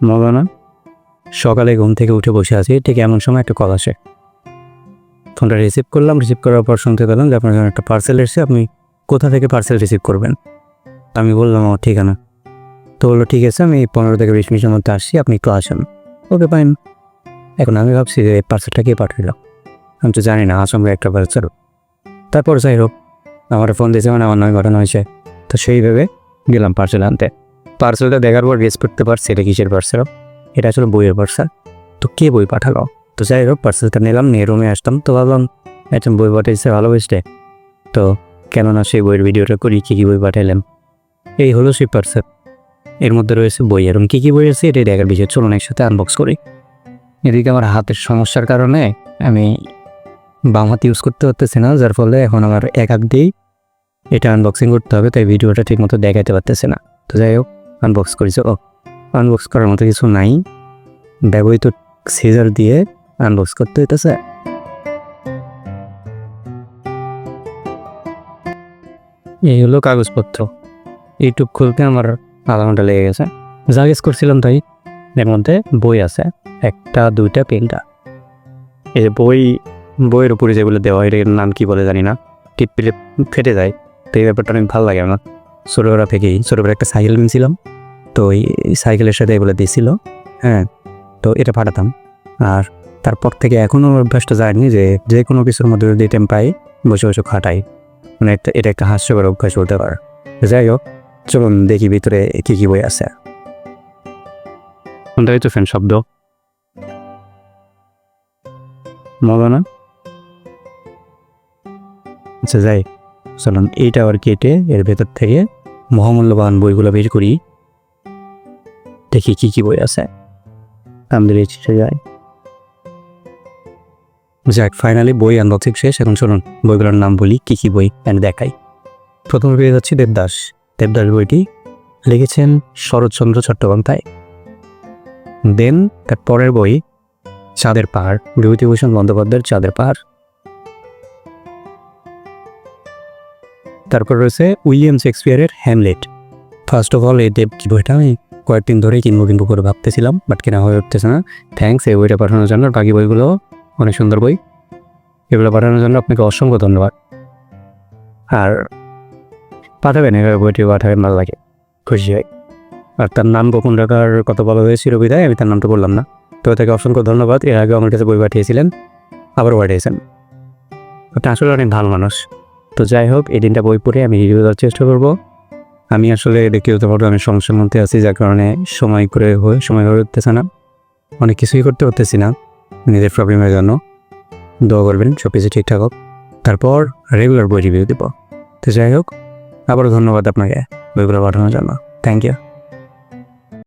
মজা না? সকালে ঘুম থেকে উঠে বসে আছি, ঠিক এমন সময় একটা কল আসে। ফোনটা রিসিভ করলাম। রিসিভ করার পর শুনতে পেলাম যে আপনার জন্য একটা পার্সেল এসেছে, আপনি কোথা থেকে পার্সেল রিসিভ করবেন। আমি বললাম আমার ঠিকানা। তো বললো ঠিক আছে, আমি 15 থেকে 20 মিনিটের মধ্যে আসছি, আপনি একটু আসেন। Okay fine. এখন আমি ভাবছি যে পার্সেলটা কে পাঠাইল, আমি তো জানি না আচমকা একটা পার্সেল। তারপর যাই হোক, আমার ফোন দিয়েছে, মানে আমার নয় ঘটনা হয়েছে। তো সেইভাবে গেলাম পার্সেল আনতে। পার্সেলটা দেখার পর গেস করতে পারছি এটা কিসের পার্সেল। এটা আসলে বইয়ের পার্সেল। তো কে বই পাঠালো? তো যাই হোক, পার্সেলটা নিলাম, নিয়ে রুমে আসতাম। তো ভাবলাম একজন বই পাঠাইছে, ভালোবেসে। তো কেননা সেই বইয়ের ভিডিওটা করি, কী কী বই পাঠাইলেন। এই হলো সেই পার্সেল। এর মধ্যে রয়েছে বই, এরকম কী কী বই আছে এটাই দেখার বিষয়। চলুন একসাথে আনবক্স করি। এদিকে আমার হাতের সমস্যার কারণে আমি বাম হাত ইউজ করতে পারতেছি না, যার ফলে এখন আমার এক হাত দিয়েই এটা আনবক্সিং করতে হবে, তাই ভিডিওটা ঠিক মতো দেখাতে পারতেছে না। তো যাই হোক, আনবক্স করেছে। আনবক্স করার মতো কিছু নাই, ব্যবহৃত সিজার দিয়ে আনবক্স করতে হইতেছে। এই হলো কাগজপত্র। ইউটিউব খুলতে আমার আধা ঘন্টা লেগে গেছে। যা গেস করছিলাম তাই। এর মধ্যে বই আছে, 1টা 2টা 3টা। এই যে বইয়ের উপরে যেগুলো দেওয়া হয়, এটার নাম কি বলে জানি না, টিপ পিলে ফেটে যায়। তো এই ব্যাপারটা অনেক ভালো লাগে আমার। ছোটোবেলা থেকেই, ছোটোবেলা একটা সাইকেল কিনছিলাম, তো এই সাইকেলের সাথে এগুলো দিয়েছিল। হ্যাঁ, তো এটা পাঠাতাম। আর তারপর থেকে এখনও অভ্যাসটা যায়নি যে কোনো কিছুর মধ্যে যদি টাইম পাই বসে বসে খাটাই, মানে এটা একটা হাস্যকর অভ্যাস বলতে পারে। যাই হোক, চলুন দেখি ভিতরে কী কী বই আছে। কোনটাই তো ফ্যান শব্দ, মজা না? আচ্ছা যাই, চলুন এইটা আবার কেটে এর ভেতর থেকে মহামূল্যবান বইগুলো বের করি, দেখি কী কী বই আছে। আমাদের এই যাই। যাক, ফাইনালি বই আনবক্সিং শেষ। এখন চলুন বইগুলোর নাম বলি, কী কী বই আমি দেখাই। প্রথমে পেয়ে যাচ্ছি দেবদাস। দেবদাস বইটি লিখেছেন শরৎচন্দ্র চট্টোপাধ্যায়। দেন তার পরের বই চাঁদের পাহাড়, বিভূতিভূষণ বন্দ্যোপাধ্যায়ের চাঁদের পাহাড়। তারপর রয়েছে উইলিয়াম শেক্সপিয়ারের হ্যামলেট। ফার্স্ট অফ অল এই কি বইটা আমি কয়েকদিন ধরেই কিনবো করে ভাবতেছিলাম, বাট কেনা হয়ে উঠতেছে না। থ্যাঙ্কস এই বইটা পাঠানোর জন্য। বাকি বইগুলো অনেক সুন্দর বই, এগুলো পাঠানোর জন্য আপনাকে অসংখ্য ধন্যবাদ। আর পাঠাবেন, এভাবে বইটি পাঠাবেন, ভালো লাগে, খুশি হয়। আর তার নাম গোপন রাখার কথা বলা হয়েছিল বিধায় আমি তার নামটা বললাম না। তো তাকে অসংখ্য ধন্যবাদ। এর আগে আমার কাছে বই পাঠিয়েছিলেন, আবারও পাঠিয়েছেন। ওটা আসলে অনেক ভালো মানুষ। তো যাই হোক, এই দিনটা বই পড়ে আমি রিভিউ দেওয়ার চেষ্টা করবো। আমি আসলে ব্যক্তিগতভাবে আমি সমস্যার মধ্যে আছি, যার কারণে সময় হয়ে উঠতেছে না, অনেক কিছুই করতে পারতেছি না নিজের প্রবলেমের জন্য। দোয়া করবেন সব কিছু ঠিকঠাক হোক, তারপর রেগুলার বই রিভিউ দেবো। তো যাই হোক, আবারও ধন্যবাদ আপনাকে বইগুলো পাঠানোর জন্য। Thank you.